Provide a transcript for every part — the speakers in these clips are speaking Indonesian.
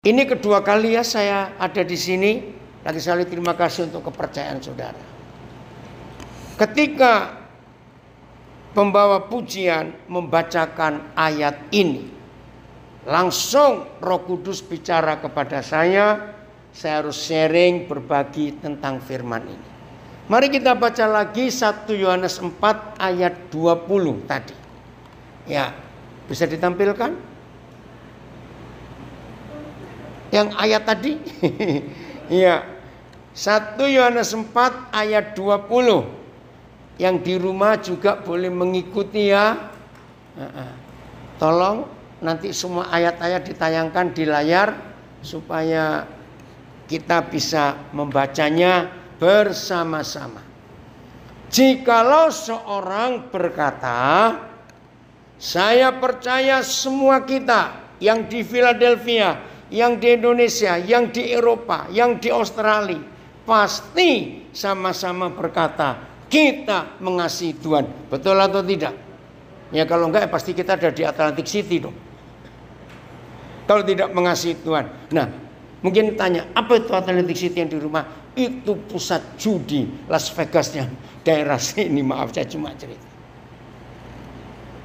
Ini kedua kali ya saya ada di sini. Lagi sekali terima kasih untuk kepercayaan saudara. Ketika pembawa pujian membacakan ayat ini, langsung Roh Kudus bicara kepada saya harus sharing, berbagi tentang firman ini. Mari kita baca lagi 1 Yohanes 4 ayat 20 tadi. Ya, bisa ditampilkan? Yang ayat tadi? Ya, 1 Yohanes 4 ayat 20. Yang di rumah juga boleh mengikuti ya. Tolong nanti semua ayat-ayat ditayangkan di layar supaya kita bisa membacanya bersama-sama. Jikalau seorang berkata, saya percaya semua kita yang di Philadelphia, yang di Indonesia, yang di Eropa, yang di Australia, pasti sama-sama berkata, kita mengasihi Tuhan. Betul atau tidak? Ya kalau enggak pasti kita ada di Atlantic City dong. Kalau tidak mengasihi Tuhan. Nah, mungkin tanya, apa itu Atlantic City yang di rumah? Itu pusat judi Las Vegasnya daerah sini. Maaf saya cuma cerita.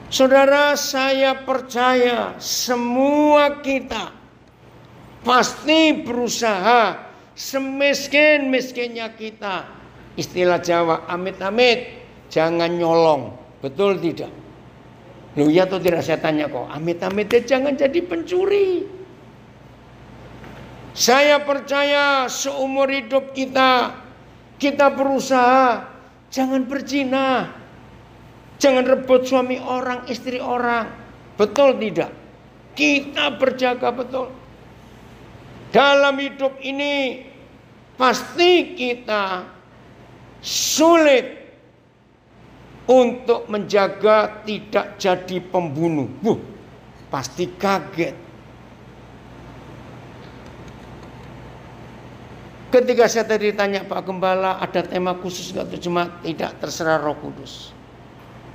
Saudara, saya percaya semua kita pasti berusaha semiskin-miskinnya kita. Istilah Jawa, amit-amit jangan nyolong. Betul tidak? Loh ya atau tidak saya tanya kok. Amit-amit jangan jadi pencuri. Saya percaya seumur hidup kita berusaha jangan berzina. Jangan rebut suami orang, istri orang. Betul tidak? Kita berjaga betul. Dalam hidup ini pasti kita sulit untuk menjaga tidak jadi pembunuh. Pasti kaget. Ketika saya tadi tanya Pak Gembala, ada tema khusus nggak? Cuma tidak, terserah Roh Kudus.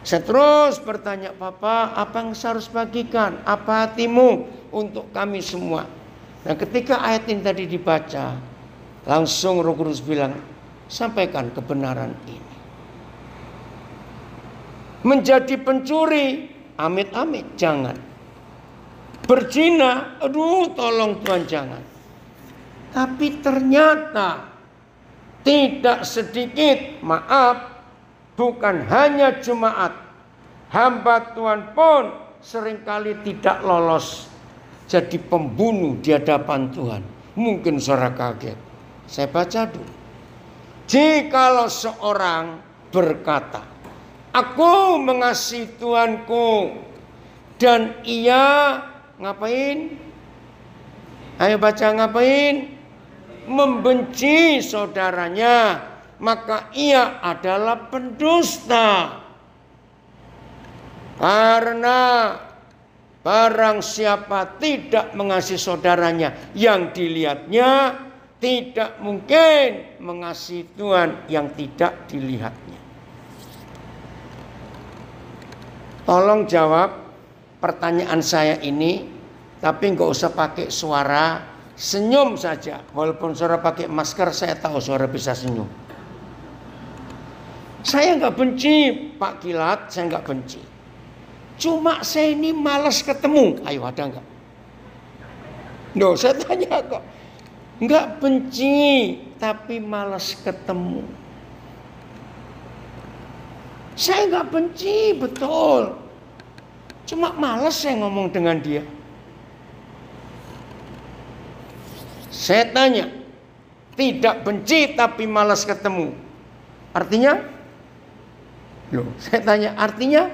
Saya terus bertanya, Papa, apa yang saya harus bagikan? Apa hatimu untuk kami semua? Nah ketika ayat ini tadi dibaca, langsung Roh Kudus bilang, sampaikan kebenaran ini. Menjadi pencuri, amit-amit, jangan. Berzina, aduh tolong Tuhan jangan. Tapi ternyata tidak sedikit, maaf, bukan hanya jemaat, hamba Tuhan pun seringkali tidak lolos jadi pembunuh di hadapan Tuhan. Mungkin saudara kaget. Saya baca dulu. Jikalau seorang berkata, aku mengasihi Tuhanku, dan ia ngapain? Ayo baca ngapain? Membenci saudaranya, maka ia adalah pendusta. Karena barang siapa tidak mengasihi saudaranya yang dilihatnya, tidak mungkin mengasihi Tuhan yang tidak dilihatnya. Tolong jawab pertanyaan saya ini, tapi nggak usah pakai suara, senyum saja. Walaupun saudara pakai masker, saya tahu saudara bisa senyum. Saya nggak benci Pak Kilat, saya nggak benci. Cuma saya ini malas ketemu. Ayo ada nggak? Loh, saya tanya kok. Nggak benci, tapi malas ketemu. Saya nggak benci, betul. Cuma malas saya ngomong dengan dia. Saya tanya, tidak benci tapi malas ketemu. Artinya? Loh, saya tanya artinya?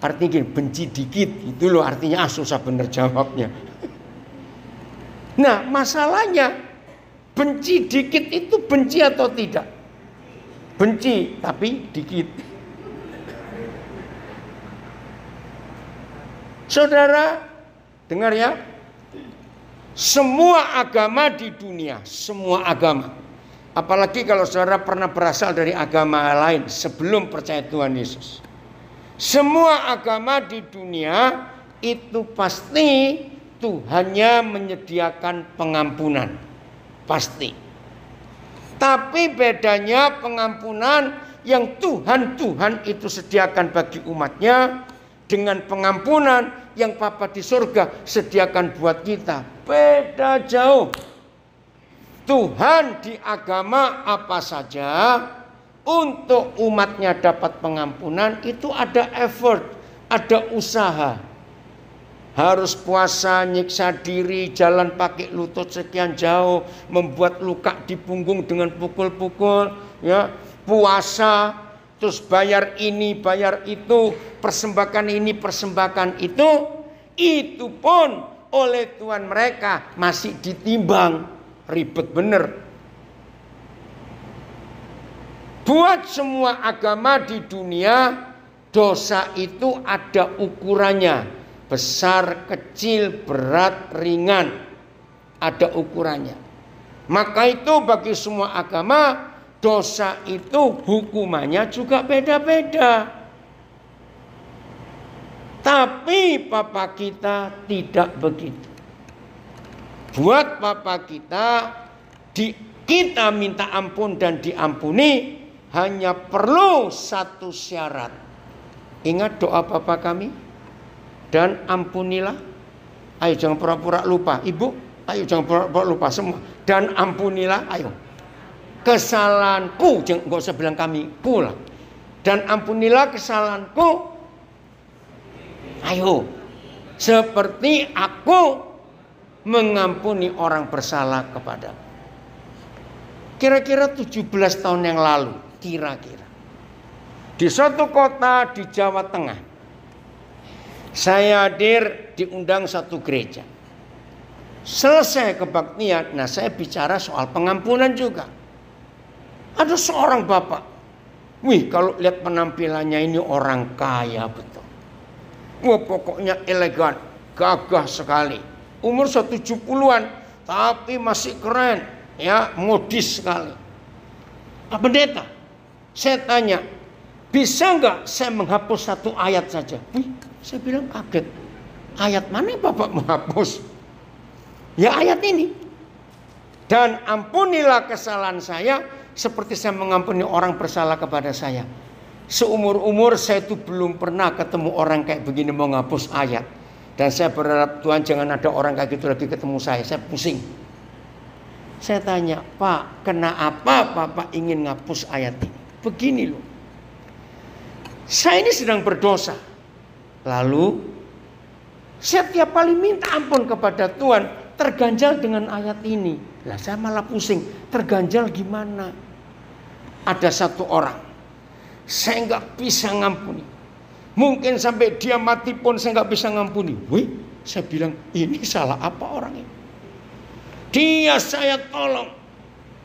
Artinya gini, benci dikit. Itu loh artinya, susah bener jawabnya. Nah, masalahnya benci dikit itu benci atau tidak? Benci, tapi dikit. Saudara, dengar ya. Semua agama di dunia, semua agama. Apalagi kalau saudara pernah berasal dari agama lain sebelum percaya Tuhan Yesus. Semua agama di dunia itu pasti Tuhannya menyediakan pengampunan. Pasti. Tapi bedanya pengampunan yang Tuhan itu sediakan bagi umatnya dengan pengampunan yang Bapa di surga sediakan buat kita. Beda jauh. Tuhan di agama apa saja untuk umatnya dapat pengampunan itu ada effort, ada usaha. Harus puasa, nyiksa diri, jalan pakai lutut sekian jauh, membuat luka di punggung dengan pukul-pukul, ya, puasa, terus bayar ini, bayar itu, persembahkan ini, persembahkan itu pun oleh Tuhan mereka masih ditimbang, ribet bener. Buat semua agama di dunia, dosa itu ada ukurannya. Besar, kecil, berat, ringan. Ada ukurannya. Maka itu bagi semua agama, dosa itu hukumannya juga beda-beda. Tapi Papa kita tidak begitu. Buat Papa kita, kita minta ampun dan diampuni hanya perlu satu syarat. Ingat doa Papa kami? Dan ampunilah. Ayo jangan pura-pura lupa. Ibu, ayo jangan pura-pura lupa semua. Dan ampunilah, ayo. Kesalahanku, jangan usah bilang kami, pula. Dan ampunilah kesalahanku. Ayo. Seperti aku mengampuni orang bersalah kepada. Kira-kira 17 tahun yang lalu. Kira-kira. Di suatu kota di Jawa Tengah. Saya hadir diundang satu gereja. Selesai kebaktian, nah saya bicara soal pengampunan juga. Ada seorang bapak. Wih, kalau lihat penampilannya ini orang kaya betul. Wah, pokoknya elegan, gagah sekali. Umur 70-an, tapi masih keren, ya, modis sekali. Pak Pendeta, saya tanya, bisa nggak saya menghapus satu ayat saja? Wih, saya bilang kaget. Ayat mana yang Bapak menghapus? Ya ayat ini. Dan ampunilah kesalahan saya seperti saya mengampuni orang bersalah kepada saya. Seumur-umur saya itu belum pernah ketemu orang kayak begini mau menghapus ayat. Dan saya berharap Tuhan jangan ada orang kayak gitu lagi ketemu saya. Saya pusing. Saya tanya, Pak, kenapa Bapak ingin menghapus ayat ini? Begini loh. Saya ini sedang berdosa. Lalu setiap kali minta ampun kepada Tuhan terganjal dengan ayat ini. Lah saya malah pusing. Terganjal gimana? Ada satu orang saya nggak bisa ngampuni. Mungkin sampai dia mati pun saya nggak bisa ngampuni. Wih, saya bilang ini salah apa orang ini? Dia saya tolong.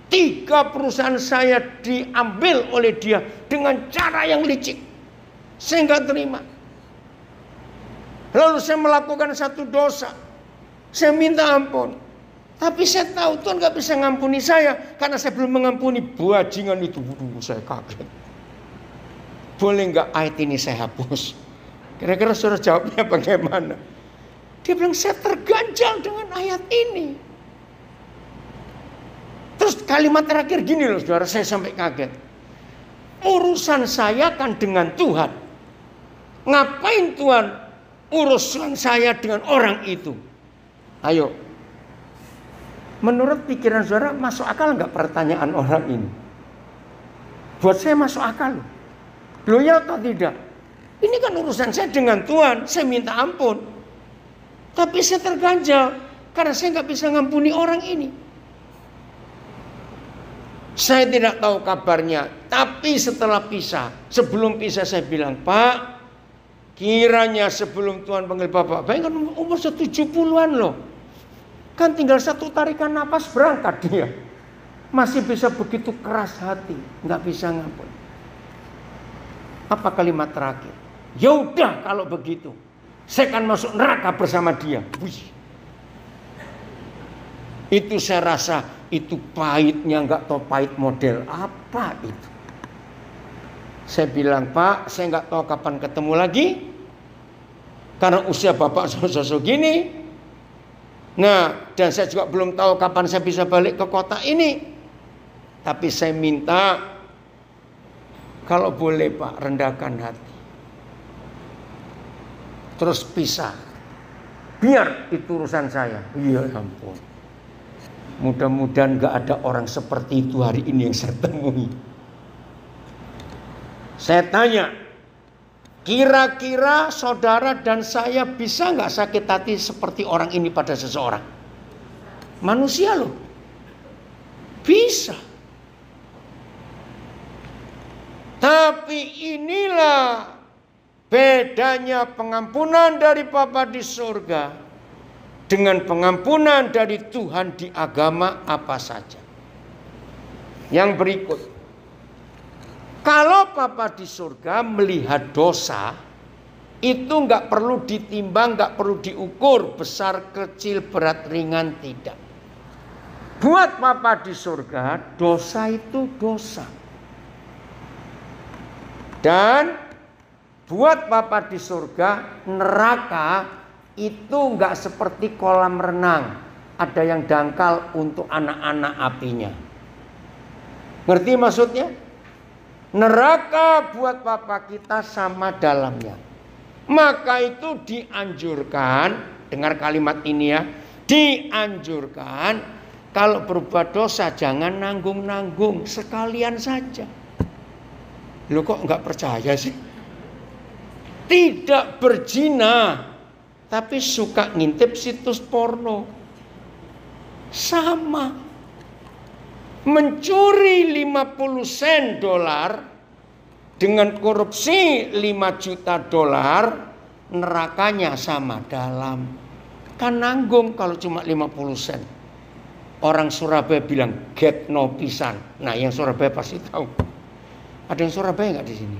3 perusahaan saya diambil oleh dia dengan cara yang licik. Saya nggak terima. Lalu saya melakukan satu dosa. Saya minta ampun. Tapi saya tahu Tuhan gak bisa ngampuni saya. Karena saya belum mengampuni bajingan itu. Waduh, saya kaget. Boleh gak ayat ini saya hapus? Kira-kira saudara jawabnya bagaimana? Dia bilang saya terganjal dengan ayat ini. Terus kalimat terakhir gini loh saudara, saya sampai kaget. Urusan saya kan dengan Tuhan. Ngapain Tuhan urusan saya dengan orang itu? Ayo. Menurut pikiran saudara masuk akal nggak pertanyaan orang ini? Buat saya masuk akal loh. Loh ya atau tidak? Ini kan urusan saya dengan Tuhan. Saya minta ampun. Tapi saya terganjal. Karena saya nggak bisa ngampuni orang ini. Saya tidak tahu kabarnya. Tapi setelah pisah. Sebelum pisah saya bilang, Pak, kiranya sebelum Tuhan panggil Bapak, bayangkan umur 70-an loh. Kan tinggal satu tarikan napas berangkat dia. Masih bisa begitu keras hati. Nggak bisa ngampun. Apa kalimat terakhir? Ya udah kalau begitu. Saya akan masuk neraka bersama dia. Wih. Itu saya rasa itu pahitnya nggak tahu pahit model apa itu. Saya bilang, Pak, saya nggak tahu kapan ketemu lagi. Karena usia Bapak sosok gini. Nah, dan saya juga belum tahu kapan saya bisa balik ke kota ini. Tapi saya minta, kalau boleh Pak, rendahkan hati. Terus pisah. Biar itu urusan saya. Ya ampun. Mudah-mudahan gak ada orang seperti itu hari ini yang saya temui. Saya tanya, kira-kira saudara dan saya bisa gak sakit hati seperti orang ini pada seseorang? Manusia loh. Bisa. Tapi inilah bedanya pengampunan dari Bapa di surga dengan pengampunan dari Tuhan di agama apa saja. Yang berikut. Kalau Bapa di surga melihat dosa, itu nggak perlu ditimbang, nggak perlu diukur besar, kecil, berat, ringan, tidak. Buat Bapa di surga, dosa itu dosa. Dan buat Bapa di surga, neraka itu nggak seperti kolam renang. Ada yang dangkal untuk anak-anak apinya. Ngerti maksudnya? Neraka buat Bapa kita sama dalamnya. Maka itu dianjurkan, dengar kalimat ini ya, dianjurkan kalau berbuat dosa jangan nanggung-nanggung, sekalian saja. Loh kok nggak percaya sih? Tidak berzina, tapi suka ngintip situs porno. Sama. Mencuri 50 sen dolar dengan korupsi 5 juta dolar, nerakanya sama dalam. Kan nanggung kalau cuma 50 sen. Orang Surabaya bilang get no pisan. Nah, yang Surabaya pasti tahu. Ada yang Surabaya nggak di sini?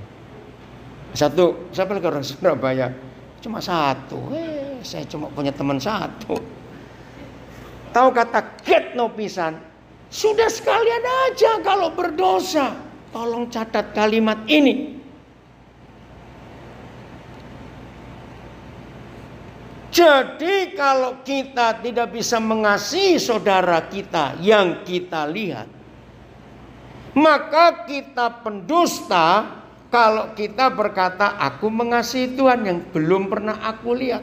Satu, siapa lagi orang Surabaya? Cuma satu. Saya cuma punya teman satu. Tahu kata get no pisan? Sudah sekalian aja kalau berdosa. Tolong catat kalimat ini. Jadi kalau kita tidak bisa mengasihi saudara kita yang kita lihat, maka kita pendusta kalau kita berkata aku mengasihi Tuhan yang belum pernah aku lihat.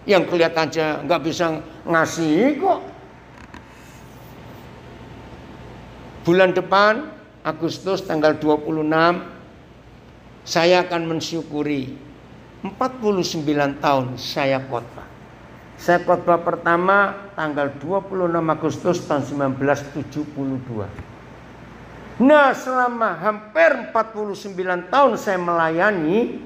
Yang kelihatan aja nggak bisa ngasihi kok. Bulan depan, Agustus tanggal 26, saya akan mensyukuri 49 tahun saya khotbah. Saya khotbah pertama tanggal 26 Agustus tahun 1972. Nah, selama hampir 49 tahun saya melayani,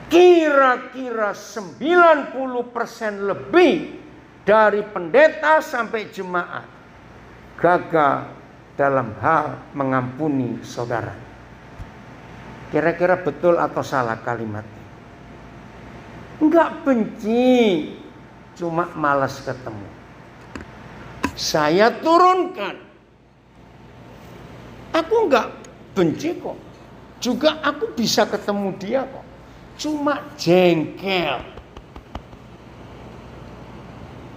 kira-kira 90% lebih dari pendeta sampai jemaat gagal dalam hal mengampuni saudara. Kira-kira betul atau salah kalimatnya? Enggak benci, cuma malas ketemu. Saya turunkan. Aku enggak benci kok. Juga aku bisa ketemu dia kok. Cuma jengkel.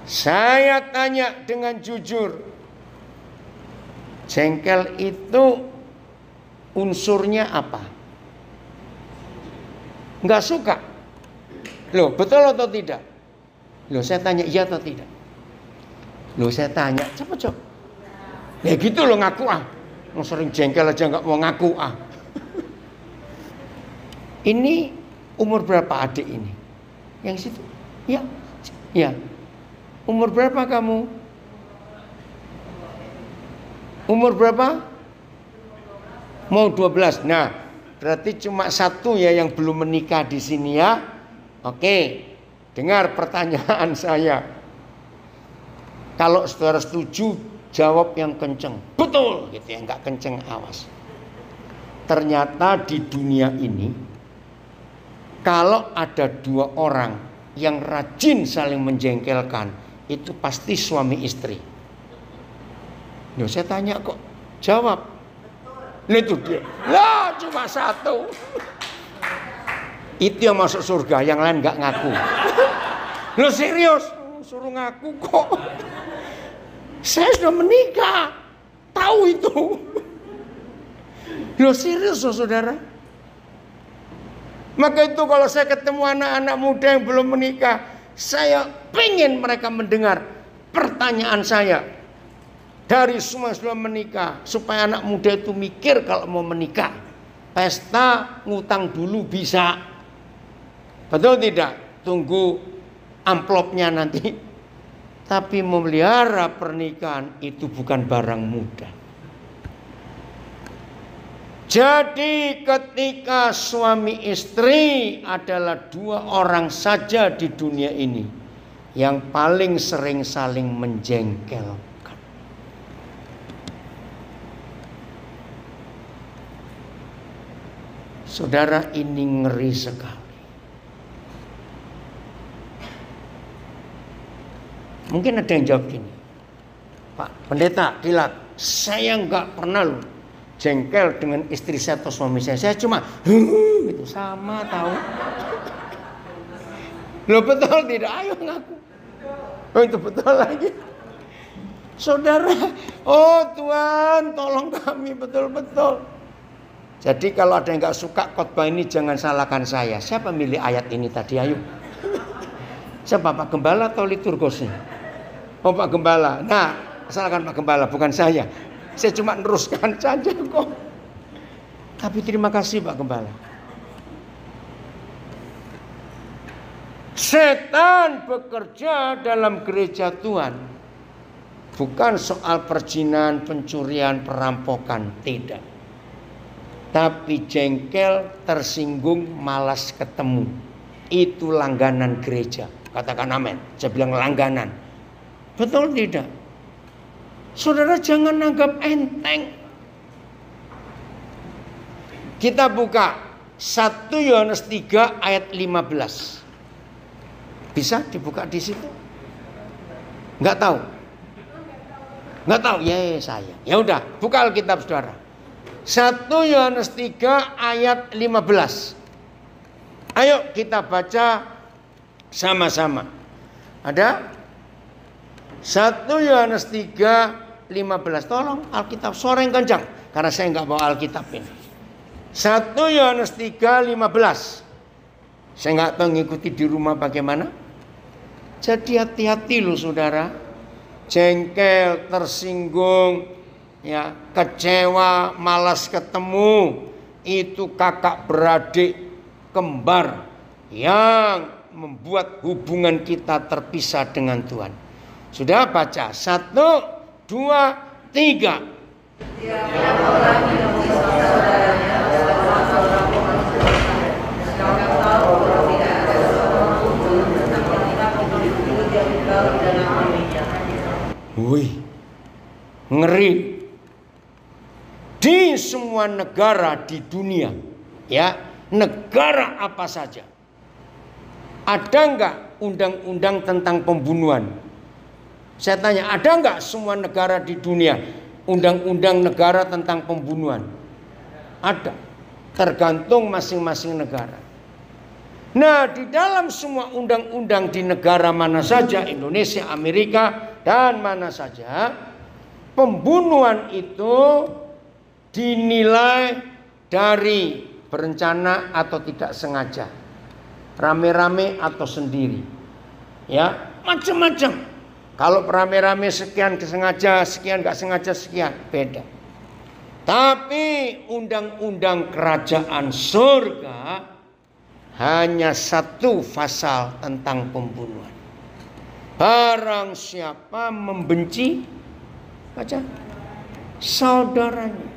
Saya tanya dengan jujur, jengkel itu unsurnya apa? Enggak suka. Loh, betul atau tidak? Loh, saya tanya iya atau tidak? Loh, saya tanya, siapa cok? Ya gitu loh, ngaku ah. Mau sering jengkel aja nggak mau ngaku ah. Ini umur berapa adik ini? Yang situ? Ya, ya. Umur berapa kamu? Umur berapa? Mau 12. Nah, berarti cuma satu ya yang belum menikah di sini ya. Oke, dengar pertanyaan saya. Kalau saudara setuju, jawab yang kenceng. Betul, gitu ya, nggak kenceng, awas. Ternyata di dunia ini, kalau ada dua orang yang rajin saling menjengkelkan, itu pasti suami istri. Loh, saya tanya kok, jawab. Itu dia. Lah, cuma satu. Itu yang masuk surga, yang lain nggak ngaku. Lo serius? Suruh ngaku kok. Saya sudah menikah, tahu itu. Lo serius saudara? Maka itu kalau saya ketemu anak-anak muda yang belum menikah, saya pengen mereka mendengar pertanyaan saya dari semua yang sudah menikah, supaya anak muda itu mikir kalau mau menikah. Pesta ngutang dulu bisa, betul tidak? Tunggu amplopnya nanti. Tapi memelihara pernikahan itu bukan barang mudah. Jadi ketika suami istri adalah dua orang saja di dunia ini yang paling sering saling menjengkelkan. Saudara, ini ngeri sekali. Mungkin ada yang jawab gini, Pak Pendeta Kilat, saya nggak pernah loh jengkel dengan istri saya atau suami saya. Saya cuma gitu, sama tahu. Lo betul tidak? Ayo ngaku. Oh itu betul lagi. Saudara, oh Tuhan tolong kami betul-betul. Jadi kalau ada yang nggak suka khotbah ini jangan salahkan saya. Siapa milih ayat ini tadi? Ayo. Siapa, Pak Gembala atau liturgosnya? Oh Pak Gembala. Nah, salahkan Pak Gembala, bukan saya. Saya cuma neruskan saja kok. Tapi terima kasih Pak Gembala. Setan bekerja dalam gereja Tuhan. Bukan soal perjinan, pencurian, perampokan, tidak. Tapi jengkel, tersinggung, malas ketemu. Itu langganan gereja. Katakan amin. Saya bilang langganan. Betul tidak? Saudara jangan anggap enteng. Kita buka 1 Yohanes 3 ayat 15. Bisa dibuka di situ? Enggak tahu? Enggak tahu? Ya saya. Ya udah, buka Alkitab saudara. 1 Yohanes 3 ayat 15. Ayo kita baca sama-sama. Ada? 1 Yohanes 3 15. Tolong Alkitab suara yang kencang karena saya nggak bawa Alkitab ini. 1 Yohanes 3 15. Saya nggak tahu ngikuti di rumah bagaimana. Jadi hati-hati loh saudara. Jengkel, tersinggung, ya, kecewa, malas ketemu, itu kakak beradik kembar yang membuat hubungan kita terpisah dengan Tuhan. Sudah baca 1, 2, 3. Tiap orang yang memisah saudaranya adalah seorang pembunuh. Sedangkan tahu bahwa tidak ada seorang pun tentang wanita pembunuh itu yang tinggal di dalam dirinya. Wih, ngeri. Di semua negara di dunia, ya, negara apa saja, ada nggak undang-undang tentang pembunuhan? Saya tanya, ada nggak semua negara di dunia undang-undang negara tentang pembunuhan? Ada, tergantung masing-masing negara. Nah, di dalam semua undang-undang di negara mana saja, Indonesia, Amerika, dan mana saja, pembunuhan itu dinilai dari berencana atau tidak sengaja, rame-rame atau sendiri, ya, macam-macam. Kalau rame-rame sekian sengaja, sekian nggak sengaja, sekian beda. Tapi undang-undang kerajaan surga hanya satu pasal tentang pembunuhan. Barang siapa membenci, baca, saudaranya.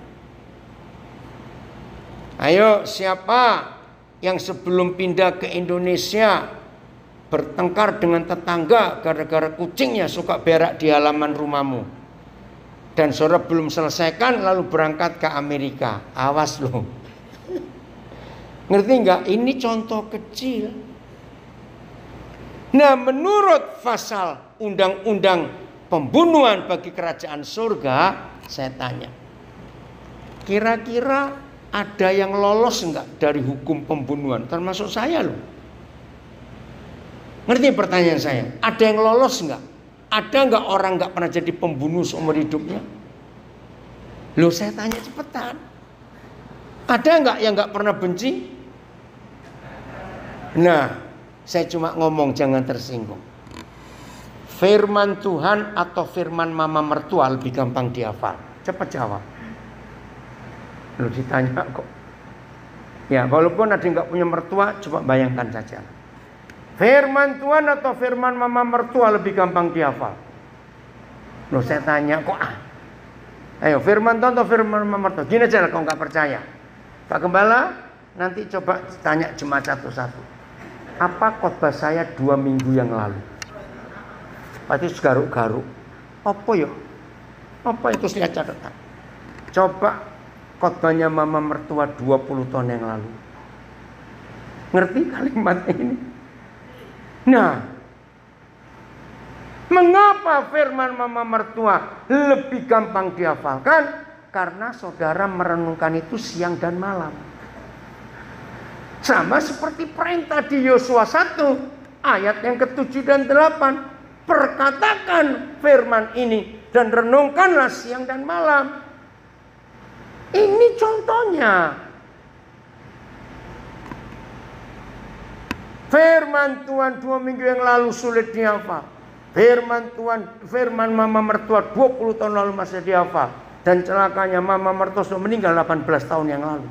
Ayo, siapa yang sebelum pindah ke Indonesia bertengkar dengan tetangga gara-gara kucingnya suka berak di halaman rumahmu, dan saudara belum selesaikan lalu berangkat ke Amerika? Awas loh. Ngerti nggak? Ini contoh kecil. Nah, menurut pasal undang-undang pembunuhan bagi kerajaan surga, saya tanya, kira-kira ada yang lolos enggak dari hukum pembunuhan? Termasuk saya loh. Ngerti pertanyaan saya? Ada yang lolos enggak? Ada enggak orang enggak pernah jadi pembunuh seumur hidupnya? Loh, saya tanya cepetan. Ada enggak yang enggak pernah benci? Nah, saya cuma ngomong jangan tersinggung. Firman Tuhan atau firman mama mertua lebih gampang dihafal. Cepat jawab. Loh, ditanya kok. Ya, walaupun ada yang nggak punya mertua, coba bayangkan saja. Firman Tuhan atau firman mama mertua lebih gampang dihafal. Loh, saya tanya kok. Ayo, firman Tuhan atau firman mama mertua? Gini aja lah kalau nggak percaya. Pak Gembala, nanti coba tanya jemaat satu-satu. Apa khotbah saya 2 minggu yang lalu? Pasti garuk-garuk. Apa ya? Apa itu lihat catatan? Coba khotbahnya mama mertua 20 tahun yang lalu. Ngerti kalimat ini? Nah, mengapa firman mama mertua lebih gampang dihafalkan? Karena saudara merenungkan itu siang dan malam. Sama seperti perintah di Yosua 1 ayat yang ke-7 dan 8. Perkatakan firman ini dan renungkanlah siang dan malam. Ini contohnya. Firman Tuhan 2 minggu yang lalu sulit dihafal. Firman Tuhan, firman mama mertua 20 tahun lalu masih dihafal. Dan celakanya mama mertua sudah meninggal 18 tahun yang lalu.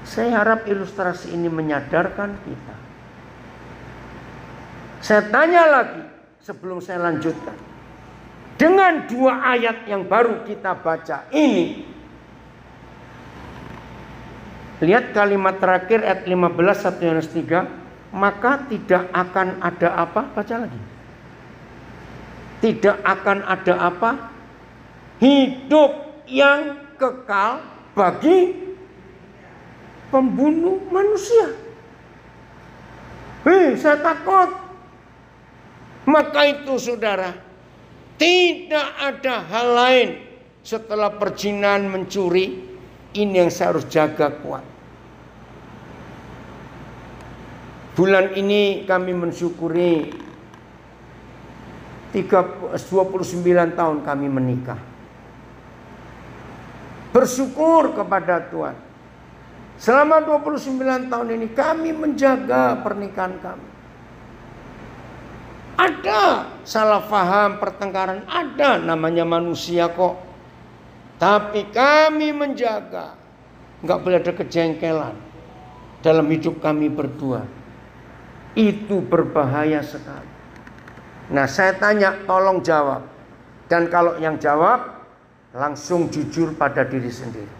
Saya harap ilustrasi ini menyadarkan kita. Saya tanya lagi sebelum saya lanjutkan. Dengan 2 ayat yang baru kita baca ini. Lihat kalimat terakhir ayat 15 1 Yohanes 3. Maka tidak akan ada apa? Baca lagi. Tidak akan ada apa? Hidup yang kekal bagi pembunuh manusia. Saya takut. Maka itu saudara, tidak ada hal lain setelah perzinahan, mencuri. Ini yang saya harus jaga kuat. Bulan ini kami mensyukuri 29 tahun kami menikah. Bersyukur kepada Tuhan. Selama 29 tahun ini kami menjaga pernikahan kami. Ada salah paham, pertengkaran, ada, namanya manusia kok. Tapi kami menjaga. Enggak boleh ada kejengkelan dalam hidup kami berdua. Itu berbahaya sekali. Nah, saya tanya, tolong jawab. Dan kalau yang jawab, langsung jujur pada diri sendiri.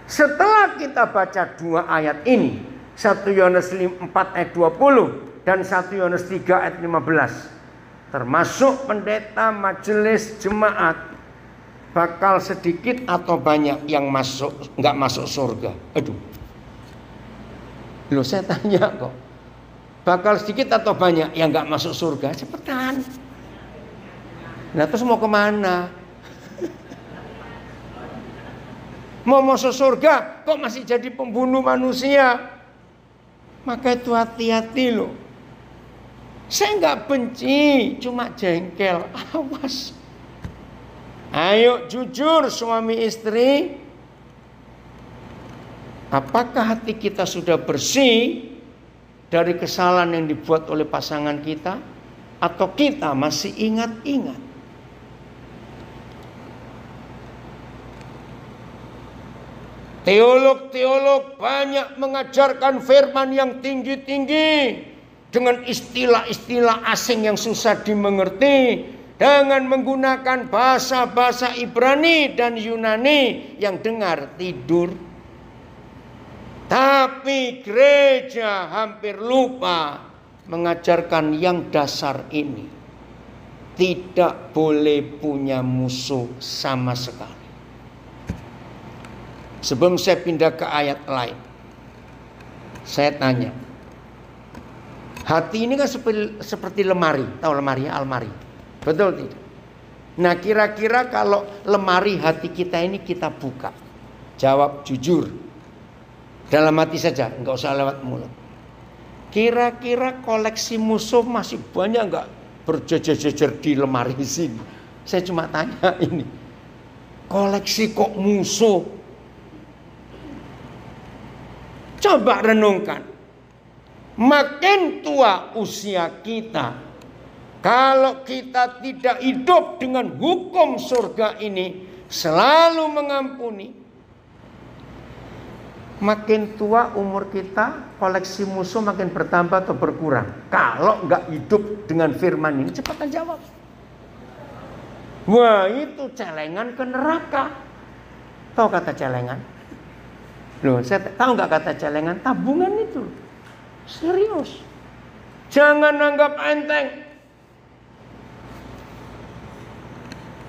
Setelah kita baca 2 ayat ini, 1 Yohanes 4 ayat 20 dan 1 Yohanes 3 ayat 15, termasuk pendeta, majelis, jemaat, bakal sedikit atau banyak yang nggak masuk surga. Aduh, loh, saya tanya kok, bakal sedikit atau banyak yang nggak masuk surga? Cepetan. Nah, terus mau kemana? Mau masuk surga kok masih jadi pembunuh manusia? Maka itu hati-hati loh. Saya nggak benci, cuma jengkel. Awas. Ayo jujur suami istri. Apakah hati kita sudah bersih dari kesalahan yang dibuat oleh pasangan kita? Atau kita masih ingat-ingat? Teolog-teolog banyak mengajarkan firman yang tinggi-tinggi dengan istilah-istilah asing yang susah dimengerti, dengan menggunakan bahasa-bahasa Ibrani dan Yunani yang dengar tidur. Tapi gereja hampir lupa mengajarkan yang dasar ini. Tidak boleh punya musuh sama sekali. Sebelum saya pindah ke ayat lain, saya tanya, hati ini kan seperti lemari, tahu lemari, almari, betul tidak? Nah, kira-kira kalau lemari hati kita ini kita buka, jawab jujur, Dalam hati saja, nggak usah lewat mulut. Kira-kira koleksi musuh masih banyak nggak berjejer-jejer di lemari sini? Saya cuma tanya ini. Koleksi kok musuh? Coba renungkan. Makin tua usia kita, kalau kita tidak hidup dengan hukum surga ini, selalu mengampuni, makin tua umur kita, koleksi musuh makin bertambah atau berkurang. Kalau nggak hidup dengan firman ini, cepat jawab. Wah, itu celengan ke neraka. Tahu kata celengan? Loh, saya tahu nggak kata celengan? Tabungan itu. Serius. Jangan anggap enteng.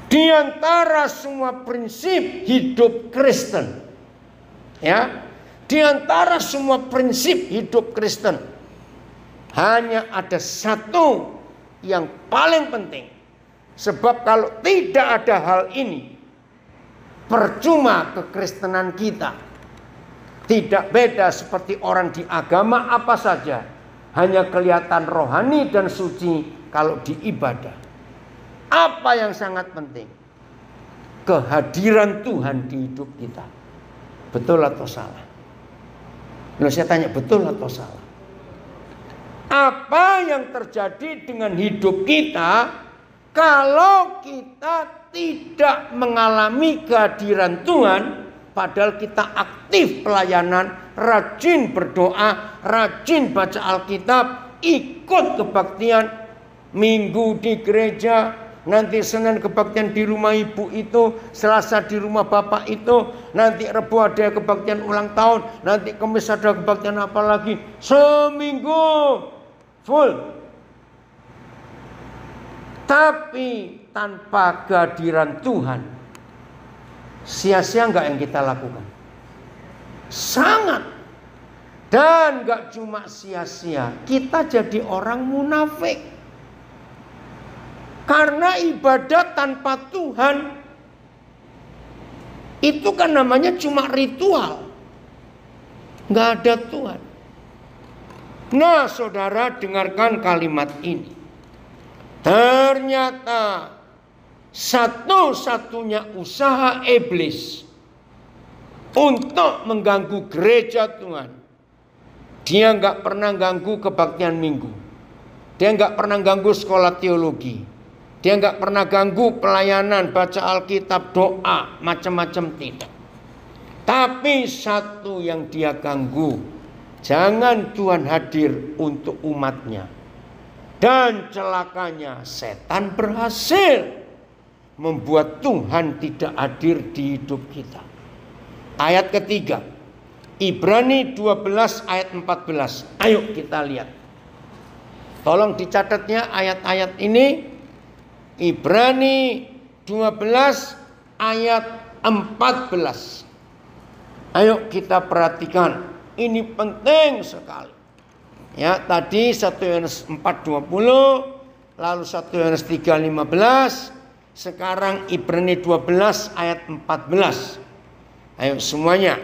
Di antara semua prinsip hidup Kristen, ya, di antara semua prinsip hidup Kristen, hanya ada satu yang paling penting. Sebab kalau tidak ada hal ini, percuma kekristenan kita. Tidak beda seperti orang di agama apa saja, hanya kelihatan rohani dan suci kalau di ibadah. Apa yang sangat penting? Kehadiran Tuhan di hidup kita. Betul atau salah? Loh, saya tanya, betul atau salah? Apa yang terjadi dengan hidup kita kalau kita tidak mengalami kehadiran Tuhan, padahal kita aktif pelayanan, rajin berdoa, rajin baca Alkitab, ikut kebaktian, Minggu di gereja, nanti Senin kebaktian di rumah ibu itu, Selasa di rumah bapak itu, nanti Rebo ada kebaktian ulang tahun, nanti Kamis ada kebaktian apa lagi, seminggu full. Tapi tanpa kehadiran Tuhan, sia-sia nggak yang kita lakukan? Sangat. Dan nggak cuma sia-sia, kita jadi orang munafik. Karena ibadah tanpa Tuhan itu kan namanya cuma ritual, nggak ada Tuhan. Nah, saudara, dengarkan kalimat ini. Ternyata satu-satunya usaha iblis untuk mengganggu gereja Tuhan, dia nggak pernah ganggu kebaktian minggu, dia nggak pernah ganggu sekolah teologi, dia nggak pernah ganggu pelayanan, baca Alkitab, doa, macam-macam, tidak. Tapi satu yang dia ganggu, jangan Tuhan hadir untuk umatnya. Dan celakanya setan berhasil membuat Tuhan tidak hadir di hidup kita. Ayat ketiga, Ibrani 12 ayat 14. Ayo kita lihat. Tolong dicatatnya ayat-ayat ini. Ibrani 12 ayat 14. Ayo kita perhatikan. Ini penting sekali. Ya, tadi 1 Yohanes 4:20, lalu 1 Yohanes 3:15, sekarang Ibrani 12 ayat 14. Ayo semuanya.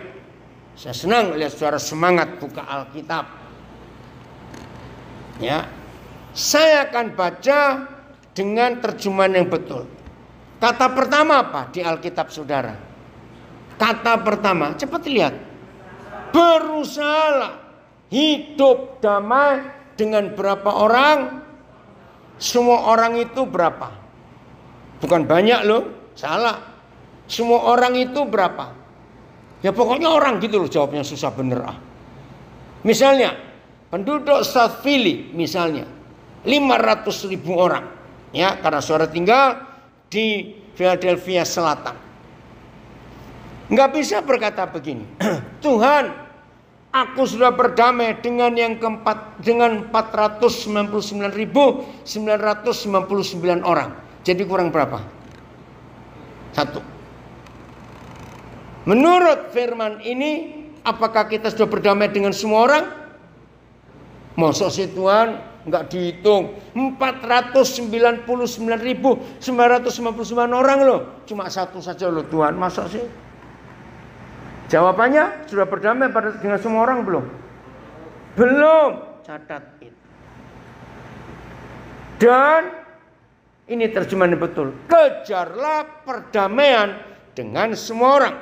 Saya senang lihat saudara semangat buka Alkitab. Ya. Saya akan baca dengan terjemahan yang betul. Kata pertama apa di Alkitab saudara? Kata pertama, cepat lihat. Berusahalah hidup damai dengan berapa orang? Semua orang itu berapa? Bukan banyak loh, salah. Semua orang itu berapa? Ya pokoknya orang gitu loh, jawabnya susah bener ah. Misalnya penduduk South Philly misalnya 500.000 orang, ya, karena saudara tinggal di Philadelphia Selatan. Nggak bisa berkata begini, Tuhan, aku sudah berdamai dengan yang keempat, dengan 499.999 orang. Jadi kurang berapa? 1. Menurut firman ini, apakah kita sudah berdamai dengan semua orang? Masa sih Tuhan nggak dihitung? 499.999 orang loh. Cuma 1 saja loh Tuhan. Masa sih? Jawabannya, sudah berdamai dengan semua orang belum? Belum. Catat itu. Dan ini terjemahan betul. Kejarlah perdamaian dengan semua orang.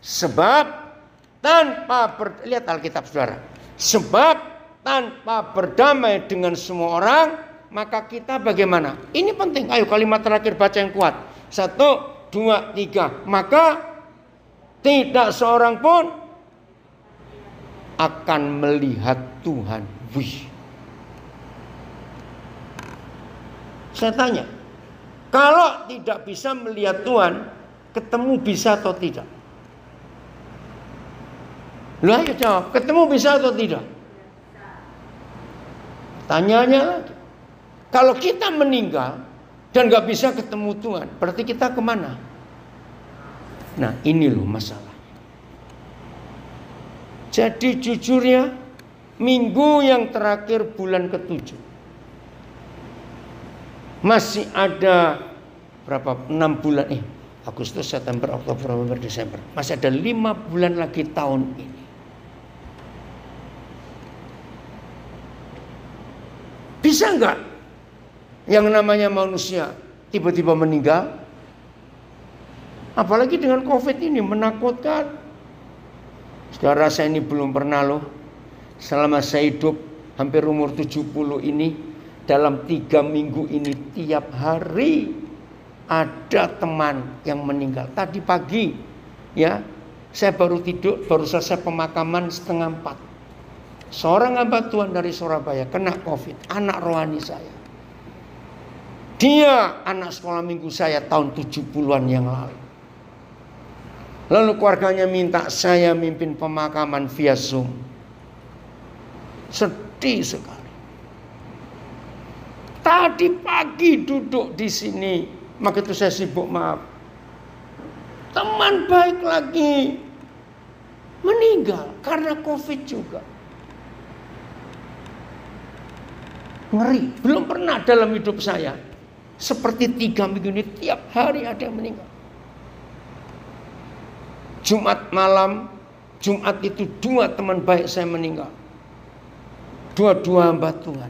Sebab lihat Alkitab saudara. Sebab tanpa berdamai dengan semua orang, maka kita bagaimana? Ini penting. Ayo kalimat terakhir baca yang kuat. 1, 2, 3. Maka tidak seorang pun akan melihat Tuhan. Wih. Saya tanya, kalau tidak bisa melihat Tuhan, ketemu bisa atau tidak? Lah ayo jawab, ketemu bisa atau tidak? Tanyanya lagi. Kalau kita meninggal dan gak bisa ketemu Tuhan, berarti kita kemana? Nah ini loh masalahnya. Jadi jujurnya, minggu yang terakhir bulan ke-7, masih ada berapa? 6 bulan. Agustus, September, Oktober, November, Desember. Masih ada 5 bulan lagi tahun ini. Bisa nggak yang namanya manusia tiba-tiba meninggal? Apalagi dengan COVID ini menakutkan. Saudara, saya ini belum pernah loh. Selama saya hidup hampir umur 70 ini, dalam 3 minggu ini tiap hari ada teman yang meninggal. Tadi pagi ya, saya baru tidur, baru selesai pemakaman 3:30. Seorang hamba Tuhan dari Surabaya kena COVID, anak rohani saya. Dia anak sekolah minggu saya tahun 70-an yang lalu. Lalu keluarganya minta saya mimpin pemakaman via Zoom. Sedih sekali. Tadi pagi duduk di sini, maka itu saya sibuk, maaf. Teman baik lagi meninggal karena COVID juga. Ngeri, belum pernah dalam hidup saya seperti 3 minggu ini tiap hari ada yang meninggal. Jumat malam, Jumat itu 2 teman baik saya meninggal. 2 hamba Tuhan.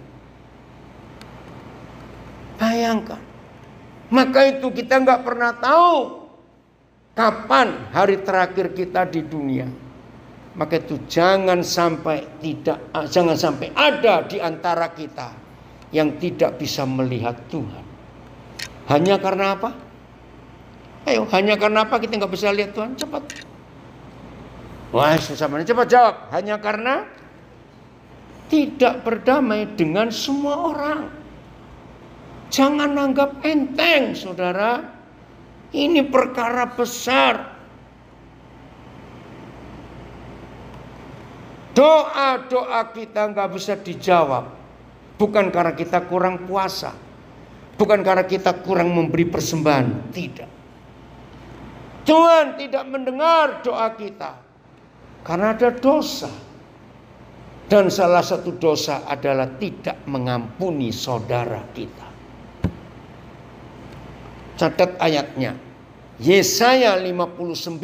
Bayangkan. Maka itu kita nggak pernah tahu kapan hari terakhir kita di dunia. Maka itu jangan sampai ada di antara kita yang tidak bisa melihat Tuhan. Hanya karena apa? Ayo, hanya karena apa kita nggak bisa lihat Tuhan? Cepat. Wah, susah banget. Cepat jawab. Hanya karena tidak berdamai dengan semua orang. Jangan anggap enteng, saudara. Ini perkara besar. Doa-doa kita nggak bisa dijawab. Bukan karena kita kurang puasa. Bukan karena kita kurang memberi persembahan. Tidak. Tuhan tidak mendengar doa kita karena ada dosa. Dan salah satu dosa adalah tidak mengampuni saudara kita. Catat ayatnya. Yesaya 59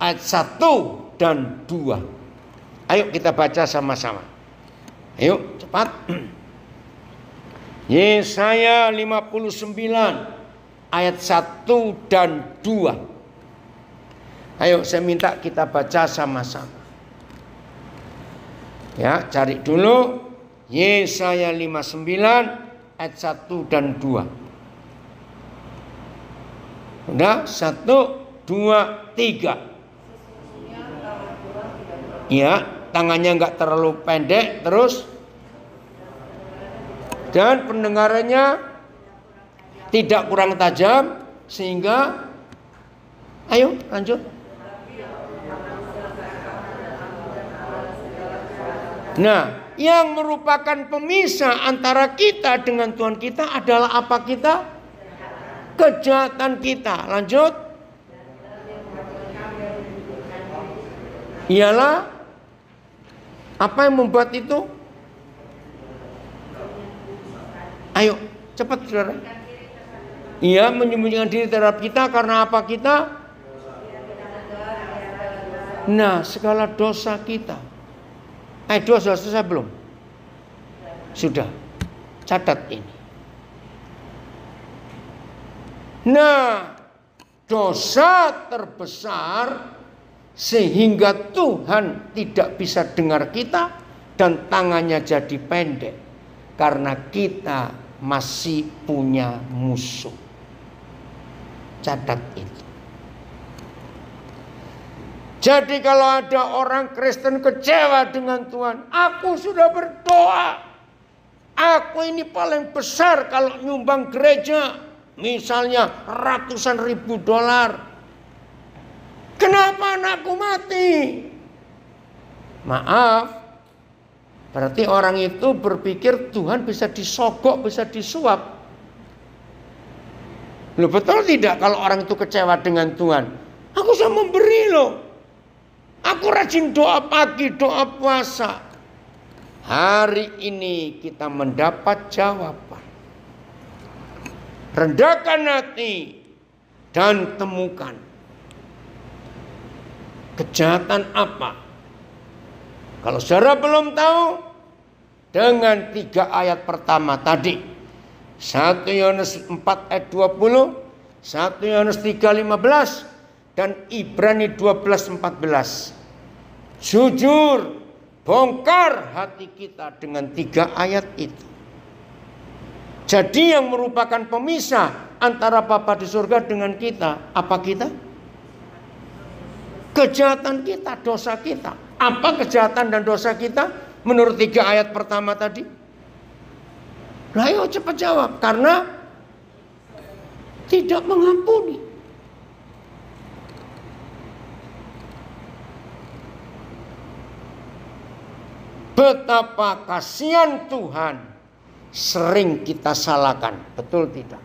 ayat 1 dan 2. Ayo kita baca sama-sama. Ayo cepat. Yesaya 59 ayat 1 dan 2. Ayo saya minta kita baca sama-sama. Ya, cari dulu Yesaya 59 ayat 1 dan 2. Udah? 1, 2, 3. Ya, tangannya nggak terlalu pendek, terus dan pendengarannya tidak kurang tajam, sehingga ayo lanjut. Nah, yang merupakan pemisah antara kita dengan Tuhan kita adalah apa kita? Kejahatan kita. Lanjut. Ialah apa yang membuat itu? Ayo, cepat saudara. Ia menyembunyikan diri terhadap kita karena apa kita? Nah, segala dosa kita. Doa sudah selesai belum? Sudah. Catat ini. Nah, dosa terbesar sehingga Tuhan tidak bisa dengar kita dan tangannya jadi pendek karena kita masih punya musuh. Catat itu. Jadi kalau ada orang Kristen kecewa dengan Tuhan, aku sudah berdoa, aku ini paling besar kalau nyumbang gereja, misalnya ratusan ribu dolar. Kenapa anakku mati? Maaf, berarti orang itu berpikir Tuhan bisa disogok, bisa disuap. Loh, betul tidak kalau orang itu kecewa dengan Tuhan? Aku sudah memberi loh. Aku rajin doa pagi, doa puasa. Hari ini kita mendapat jawaban. Rendahkan hati dan temukan. Kejahatan apa? Kalau saudara belum tahu, dengan 3 ayat pertama tadi. 1 Yohanes 4 ayat 20, 1 Yohanes 3 15, dan Ibrani 12 14. Jujur, bongkar hati kita dengan 3 ayat itu. Jadi yang merupakan pemisah antara Bapa di surga dengan kita, apa kita? Kejahatan kita, dosa kita. Apa kejahatan dan dosa kita menurut 3 ayat pertama tadi? Ayo cepat jawab. Karena tidak mengampuni. Betapa kasihan Tuhan sering kita salahkan. Betul tidak?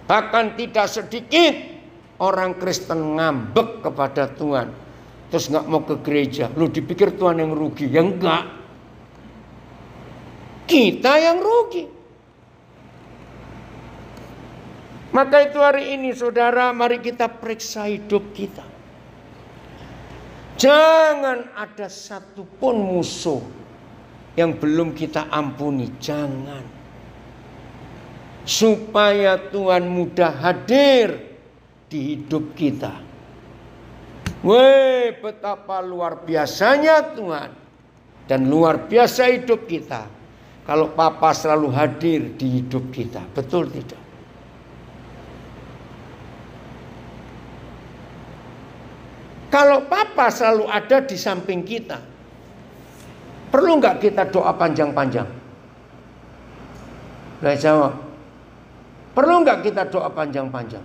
Bahkan tidak sedikit orang Kristen ngambek kepada Tuhan, terus gak mau ke gereja. Lu dipikir Tuhan yang rugi? Ya enggak. Kita yang rugi. Maka itu hari ini saudara, mari kita periksa hidup kita. Jangan ada satupun musuh yang belum kita ampuni. Jangan. Supaya Tuhan mudah hadir di hidup kita. Weh, betapa luar biasanya Tuhan. Dan luar biasa hidup kita. Kalau Papa selalu hadir di hidup kita. Betul tidak? Kalau Papa selalu ada di samping kita, perlu nggak kita doa panjang-panjang? Udah jawab. Perlu nggak kita doa panjang-panjang?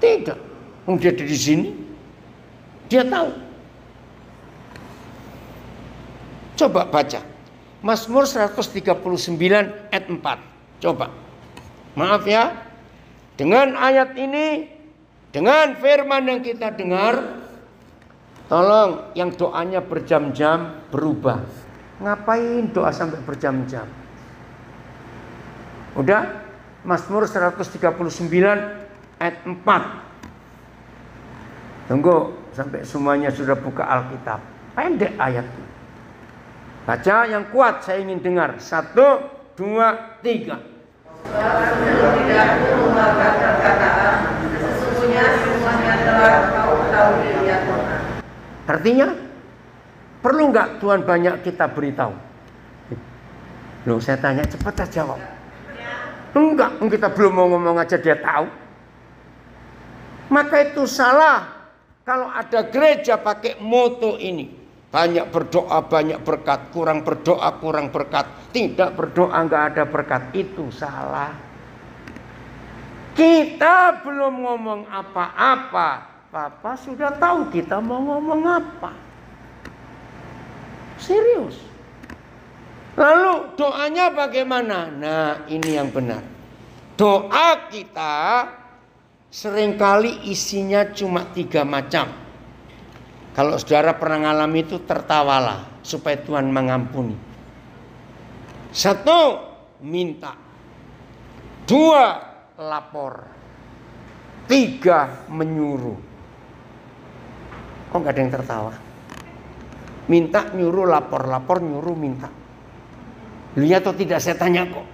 Tidak. Dia ada di sini, dia tahu. Coba baca Mazmur 139 ayat 4. Coba. Maaf ya. Dengan ayat ini, dengan firman yang kita dengar, tolong yang doanya berjam-jam berubah. Ngapain doa sampai berjam-jam? Udah? Mazmur 139 ayat 4. Tunggu sampai semuanya sudah buka Alkitab. Pendek ayatnya. Baca yang kuat, saya ingin dengar. 1, 2, 3. Sesungguhnya semuanya telah kau ketahui ya Tuhan. Artinya, perlu nggak Tuhan banyak kita beritahu? Loh, saya tanya, cepat aja jawab. Enggak, kita belum mau ngomong aja dia tahu. Maka itu salah kalau ada gereja pakai moto ini. Banyak berdoa, banyak berkat. Kurang berdoa, kurang berkat. Tidak berdoa, nggak ada berkat. Itu salah. Kita belum ngomong apa-apa. Papa sudah tahu kita mau ngomong apa. Serius. Lalu doanya bagaimana? Nah, ini yang benar. Doa kita seringkali isinya cuma 3 macam. Kalau saudara pernah ngalami itu, tertawalah supaya Tuhan mengampuni. 1, minta. 2, lapor. 3, menyuruh. Kok nggak ada yang tertawa? Minta nyuruh lapor nyuruh minta. Lihat atau tidak saya tanya kok.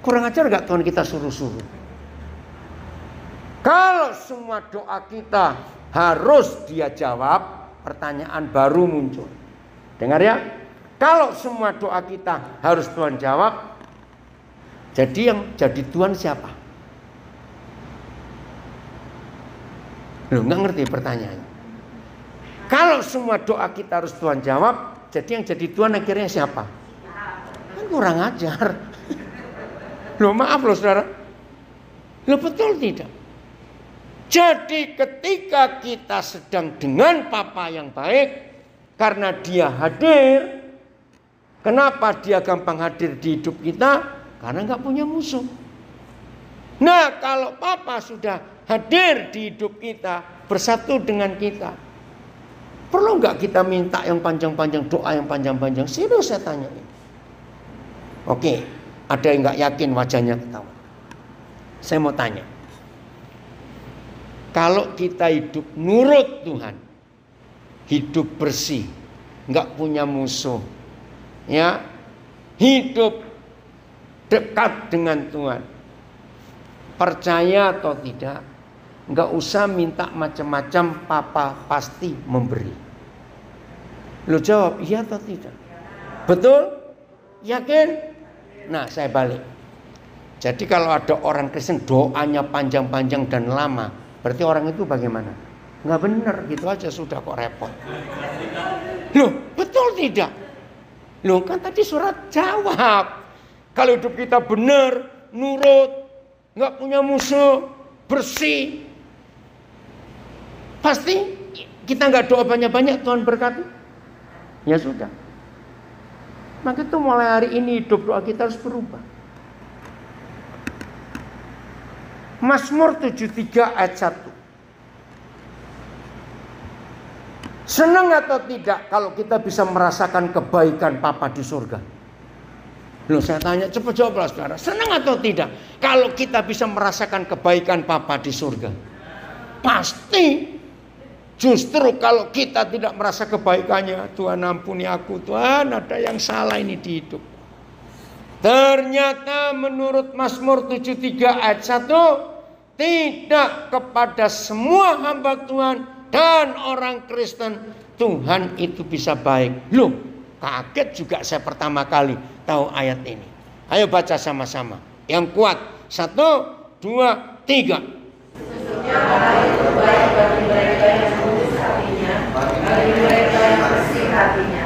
Kurang ajar nggak Tuhan kita suruh-suruh? Kalau semua doa kita harus dia jawab, pertanyaan baru muncul. Dengar ya. Kalau semua doa kita harus Tuhan jawab, jadi yang jadi Tuhan siapa? Loh, nggak ngerti pertanyaannya. Kalau semua doa kita harus Tuhan jawab, jadi yang jadi Tuhan akhirnya siapa? Kan kurang ajar. Loh, maaf loh saudara. Loh, betul tidak? Jadi ketika kita sedang dengan Papa yang baik, karena dia hadir, kenapa dia gampang hadir di hidup kita? Karena nggak punya musuh. Nah, kalau Papa sudah hadir di hidup kita, bersatu dengan kita, perlu nggak kita minta yang panjang-panjang, doa yang panjang-panjang? Serius saya tanya ini. Oke, ada yang nggak yakin wajahnya ketawa. Saya mau tanya, kalau kita hidup nurut Tuhan, hidup bersih, nggak punya musuh, ya, hidup dekat dengan Tuhan, percaya atau tidak, nggak usah minta macam-macam, Papa pasti memberi. Lo jawab iya atau tidak? Betul? Yakin? Nah, saya balik. Jadi kalau ada orang Kristen doanya panjang-panjang dan lama, berarti orang itu bagaimana? Nggak benar, gitu aja sudah kok repot. Loh, betul tidak? Loh, kan tadi surat jawab. Kalau hidup kita benar, nurut, nggak punya musuh, bersih, pasti kita nggak doa banyak-banyak Tuhan berkati. Ya sudah. Maka itu mulai hari ini hidup doa kita harus berubah. Mazmur 73 ayat 1. Senang atau tidak kalau kita bisa merasakan kebaikan Papa di surga? Loh, saya tanya, cepat jawablah saudara. Senang atau tidak kalau kita bisa merasakan kebaikan Papa di surga? Pasti. Justru kalau kita tidak merasa kebaikannya, Tuhan ampuni aku, Tuhan ada yang salah ini di hidup. Ternyata menurut Mazmur 73 ayat 1, tidak kepada semua hamba Tuhan dan orang Kristen Tuhan itu bisa baik. Loh, kaget juga saya pertama kali tahu ayat ini. Ayo baca sama-sama. Yang kuat. 1, 2, 3. Sesungguhnya Allah itu baik bagi mereka yang tulus hatinya, bagi mereka yang bersih hatinya.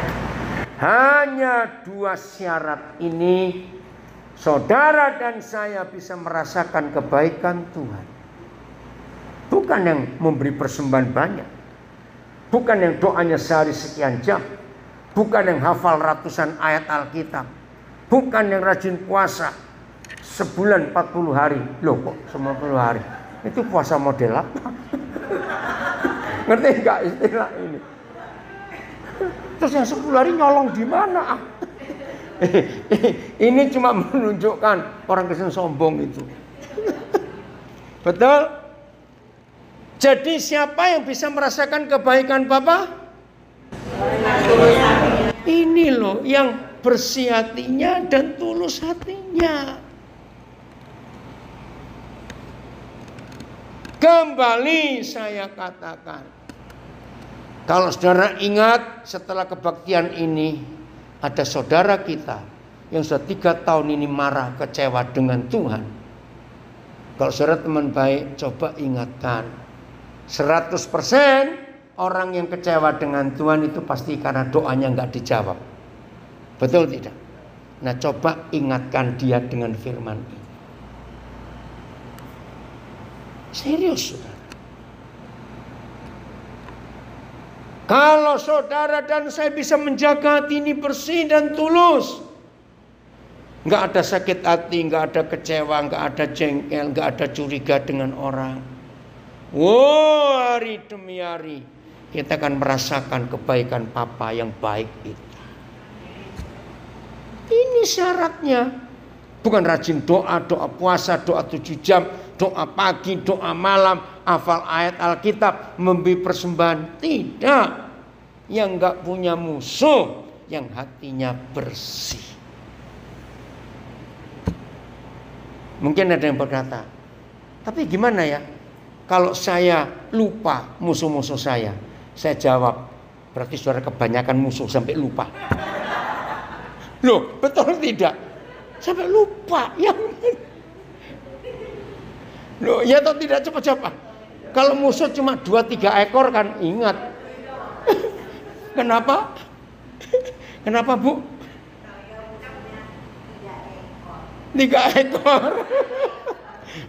Hanya 2 syarat ini, saudara dan saya bisa merasakan kebaikan Tuhan. Bukan yang memberi persembahan banyak, bukan yang doanya sehari sekian jam, bukan yang hafal ratusan ayat Alkitab, bukan yang rajin puasa sebulan 40 hari. Loh, kok 90 hari? Itu puasa model apa? Ngerti enggak istilah ini? Terus yang 10 hari nyolong di mana? Ini cuma menunjukkan orang Kristen sombong itu. Betul? Jadi siapa yang bisa merasakan kebaikan Papa? Ini loh yang bersih hatinya dan tulus hatinya. Kembali saya katakan, kalau saudara ingat setelah kebaktian ini, ada saudara kita yang sudah 3 tahun ini marah, kecewa dengan Tuhan. Kalau saudara teman baik, coba ingatkan, 100% orang yang kecewa dengan Tuhan itu pasti karena doanya nggak dijawab. Betul tidak? Nah, coba ingatkan dia dengan firman ini. Serius, saudara. Kalau saudara dan saya bisa menjaga hati ini bersih dan tulus, nggak ada sakit hati, nggak ada kecewa, nggak ada jengkel, nggak ada curiga dengan orang. Wow, hari demi hari kita akan merasakan kebaikan Papa yang baik itu. Ini syaratnya. Bukan rajin doa, doa puasa, doa 7 jam, doa pagi, doa malam, hafal ayat Alkitab, memberi persembahan. Tidak. Yang nggak punya musuh, yang hatinya bersih. Mungkin ada yang berkata, tapi gimana ya kalau saya lupa musuh-musuh saya? Saya jawab, berarti saudara kebanyakan musuh sampai lupa. Loh, betul tidak? Sampai lupa. Loh, ya atau tidak, cepat-cepat. Kalau musuh cuma 2-3 ekor kan ingat. Kenapa? Kenapa, Bu? 3 ekor.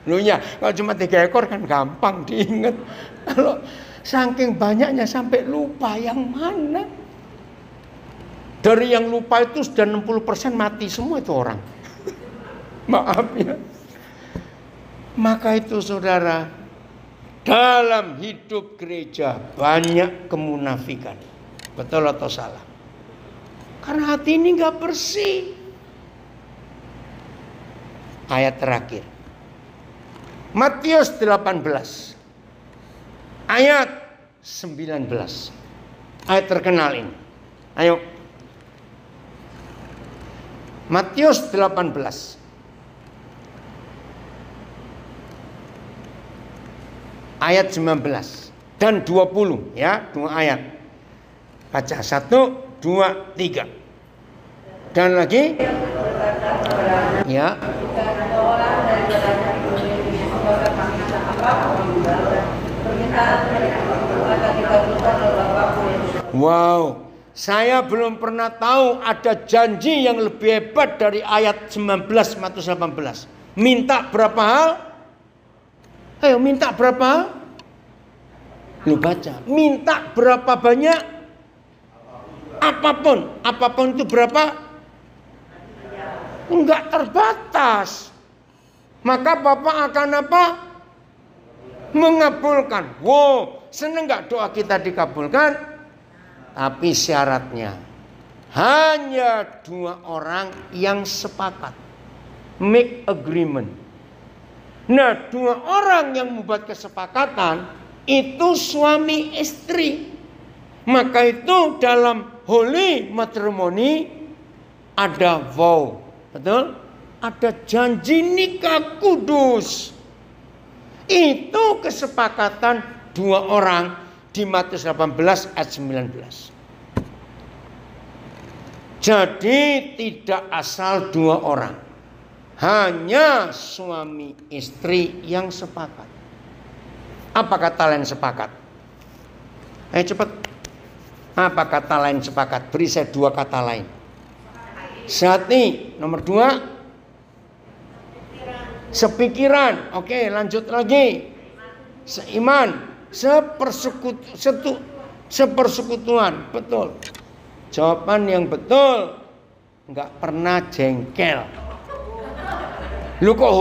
Loh ya, kalau cuma 3 ekor kan gampang diingat. Kalau saking banyaknya sampai lupa yang mana. Dari yang lupa itu sudah 60% mati semua itu orang. Maaf ya. Maka itu saudara, dalam hidup gereja banyak kemunafikan. Betul atau salah? Karena hati ini gak bersih. Ayat terakhir. Matius 18. Ayat 19. Ayat terkenal ini. Ayo. Matius 18. Ayat 19 dan 20 ya, 2 ayat. Baca 1, 2, 3. Dan lagi ya. Wow, saya belum pernah tahu ada janji yang lebih hebat dari ayat 19 Matius 18. Minta berapa hal? Ayo minta berapa hal? Lu baca. Minta berapa banyak? Apapun itu berapa? Enggak terbatas. Maka Bapak akan apa? Mengabulkan. Wow, seneng gak doa kita dikabulkan? Tapi syaratnya hanya 2 orang yang sepakat. Make agreement. Nah, 2 orang yang membuat kesepakatan itu suami istri. Maka itu dalam holy matrimony ada vow. Betul? Ada janji nikah kudus. Itu kesepakatan 2 orang di Matius 18 ayat 19. Jadi tidak asal 2 orang. Hanya suami istri yang sepakat. Apa kata lain sepakat? Ayo cepat. Apa kata lain sepakat? Beri saya 2 kata lain. Sehati. Nomor 2. Sepikiran. Oke, lanjut lagi. Seiman. Sepersekutuan. Betul. Jawaban yang betul. Enggak pernah jengkel. Lu kok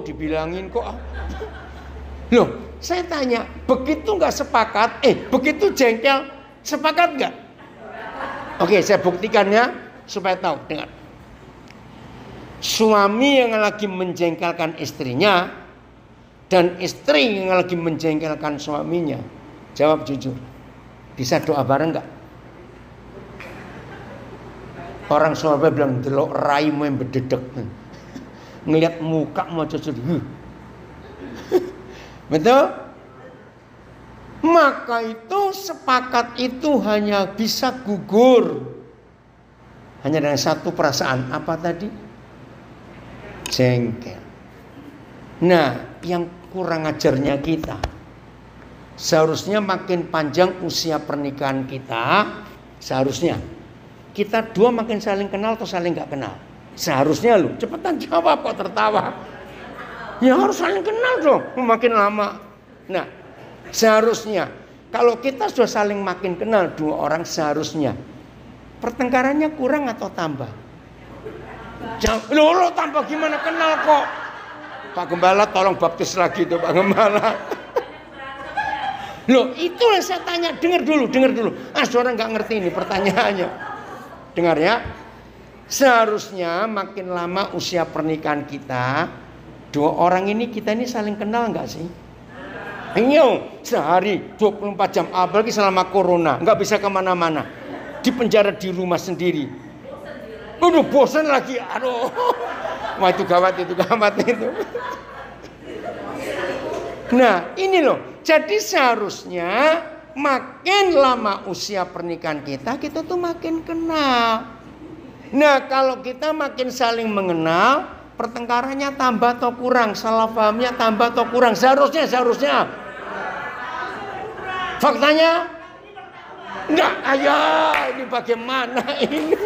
dibilangin kok. Loh, saya tanya, begitu enggak sepakat, begitu jengkel, sepakat enggak? Oke, saya buktikan ya supaya tahu. Dengar. Suami yang lagi menjengkelkan istrinya dan istri yang lagi menjengkelkan suaminya, jawab jujur. Bisa doa bareng enggak? Orang Surabaya bilang delok raimu yang berdedek. Ngelihat muka mau jujur. Betul? Maka itu sepakat itu hanya bisa gugur hanya dengan satu perasaan. Apa tadi? Jengkel. Nah, yang kurang ajarnya kita, seharusnya makin panjang usia pernikahan kita, seharusnya kita 2 makin saling kenal atau saling gak kenal? Seharusnya lu cepetan jawab, kok tertawa. Ya harus saling kenal dong, makin lama. Nah, seharusnya kalau kita sudah saling makin kenal 2 orang, seharusnya pertengkarannya kurang atau tambah? Loh, tambah gimana, kenal kok. Pak Gembala tolong baptis lagi tuh Pak Gembala. Loh, itu yang saya tanya. Dengar dulu. Saudara nggak ngerti ini pertanyaannya. Dengar ya. Seharusnya makin lama usia pernikahan kita, 2 orang ini kita ini saling kenal nggak sih? Iya, sehari 24 jam, apalagi selama corona, nggak bisa kemana-mana, di penjara di rumah sendiri. Udah bosan lagi, aduh, wah itu gawat itu. Nah ini loh, jadi seharusnya makin lama usia pernikahan kita tuh makin kenal. Nah kalau kita makin saling mengenal, pertengkarannya tambah atau kurang, salah pahamnya tambah atau kurang, seharusnya. Faktanya enggak, ini bagaimana ini?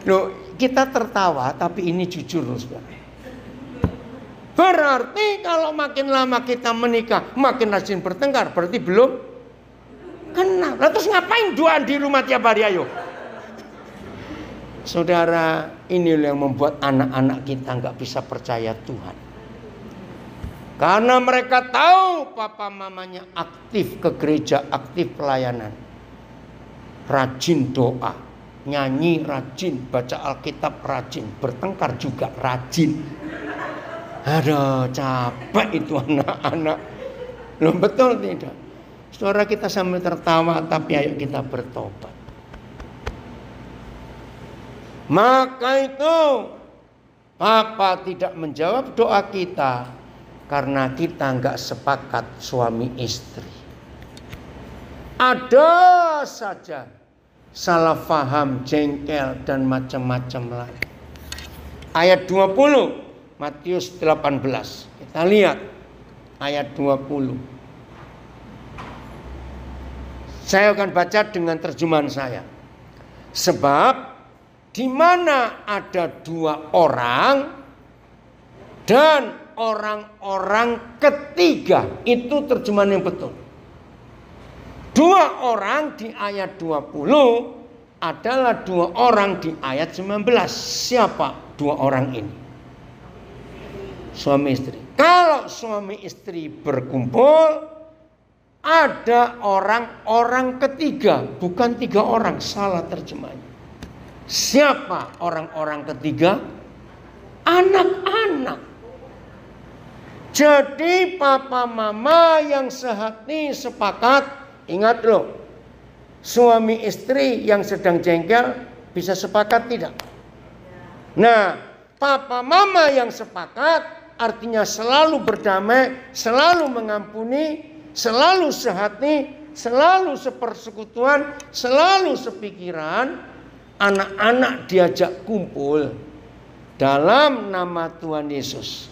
Loh, kita tertawa tapi ini jujur loh, saudara. Berarti kalau makin lama kita menikah, makin rajin bertengkar, berarti belum kenal. Lah terus ngapain doa di rumah tiap hari, ayo? Saudara, ini yang membuat anak-anak kita nggak bisa percaya Tuhan. Karena mereka tahu papa mamanya aktif ke gereja, aktif pelayanan, rajin doa, nyanyi rajin, baca Alkitab rajin, bertengkar juga rajin. Aduh, capek itu anak-anak. Loh, betul tidak? Saudara, kita sambil tertawa, tapi ayo kita bertobat. Maka itu papa tidak menjawab doa kita karena kita nggak sepakat suami istri. Ada saja salah faham, jengkel dan macam-macam lagi. Ayat 20 Matius 18. Kita lihat ayat 20. Saya akan baca dengan terjemahan saya. Sebab di mana ada dua orang dan orang-orang ketiga, itu terjemahan yang betul. Dua orang di ayat 20 adalah dua orang di ayat 19. Siapa dua orang ini? Suami istri. Kalau suami istri berkumpul, ada orang-orang ketiga, bukan tiga orang, salah terjemahnya. Siapa orang-orang ketiga? Anak-anak. Jadi papa mama yang sehati sepakat, ingat loh, suami istri yang sedang jengkel bisa sepakat tidak? Nah, papa mama yang sepakat artinya selalu berdamai, selalu mengampuni, selalu sehati, selalu sepersekutuan, selalu sepikiran. Anak-anak diajak kumpul dalam nama Tuhan Yesus.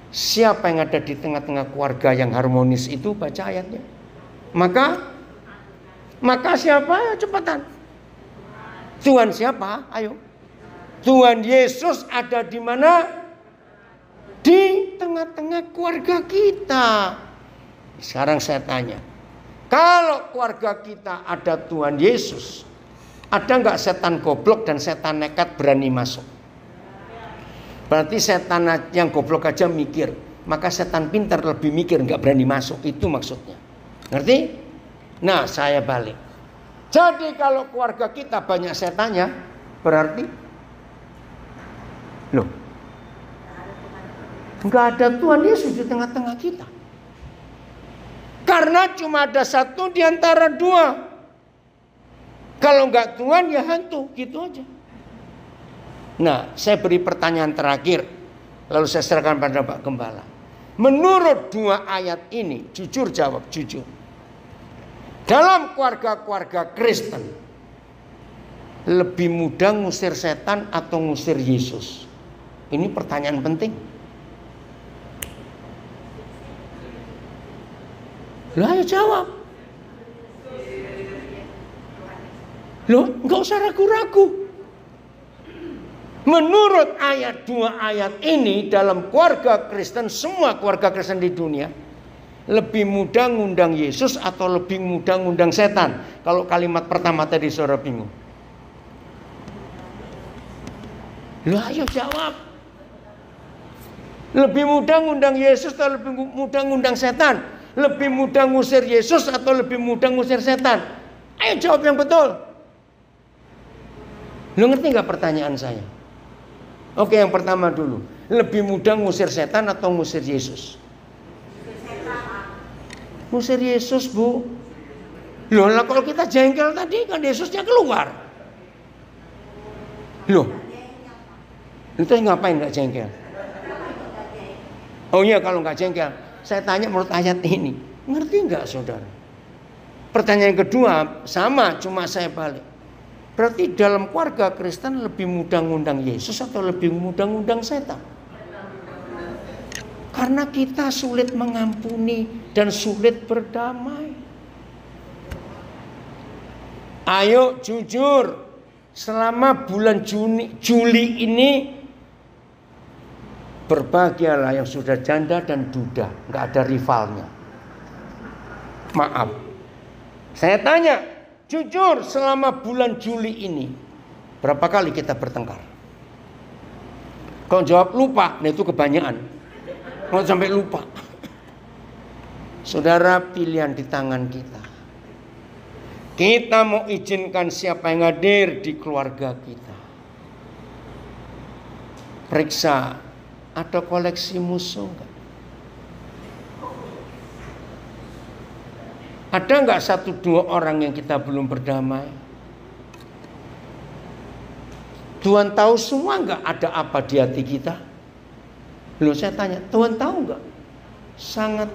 Siapa yang ada di tengah-tengah keluarga yang harmonis itu, baca ayatnya. Maka siapa? Ayo cepetan. Tuhan siapa? Ayo. Tuhan Yesus ada di mana? Di tengah-tengah keluarga kita. Sekarang saya tanya, kalau keluarga kita ada Tuhan Yesus, ada nggak setan goblok dan setan nekat berani masuk? Berarti setan yang goblok aja mikir, maka setan pintar lebih mikir, nggak berani masuk. Itu maksudnya. Ngerti? Nah, saya balik. Jadi kalau keluarga kita banyak setannya, berarti loh, nggak ada Tuhan Yesus di tengah-tengah kita. Karena cuma ada satu di antara dua. Kalau nggak Tuhan ya hantu, gitu aja. Nah, saya beri pertanyaan terakhir, lalu saya serahkan pada Pak Gembala. Menurut dua ayat ini, jujur jawab, jujur. Dalam keluarga-keluarga Kristen, lebih mudah ngusir setan atau ngusir Yesus? Ini pertanyaan penting. Loh, ayo jawab. Loh, nggak usah ragu-ragu. Menurut ayat dua ayat ini dalam keluarga Kristen, semua keluarga Kristen di dunia, lebih mudah ngundang Yesus atau lebih mudah ngundang setan? Kalau kalimat pertama tadi saudara bingung. Loh, ayo jawab. Lebih mudah ngundang Yesus atau lebih mudah ngundang setan? Lebih mudah ngusir Yesus atau lebih mudah ngusir setan? Ayo jawab yang betul. Lo ngerti gak pertanyaan saya? Oke, yang pertama dulu. Lebih mudah ngusir setan atau ngusir Yesus? Ngusir Yesus, Bu. Loh, lah kalau kita jengkel tadi kan Yesusnya keluar. Loh, itu ngapain nggak jengkel? Oh iya, kalau nggak jengkel, saya tanya menurut ayat ini, ngerti nggak saudara? Pertanyaan kedua sama, cuma saya balik. Berarti dalam keluarga Kristen lebih mudah ngundang Yesus atau lebih mudah ngundang setan? Karena kita sulit mengampuni dan sulit berdamai. Ayo jujur, selama bulan Juli ini berbahagialah yang sudah janda dan duda, nggak ada rivalnya. Maaf, saya tanya, jujur selama bulan Juli ini berapa kali kita bertengkar? Kalau jawab lupa, nah itu kebanyakan. Mau sampai lupa. Saudara, pilihan di tangan kita. Kita mau izinkan siapa yang hadir di keluarga kita. Periksa, ada koleksi musuh enggak? Ada enggak 1-2 orang yang kita belum berdamai? Tuhan tahu semua enggak ada apa di hati kita? Loh, saya tanya, Tuhan tahu enggak? Sangat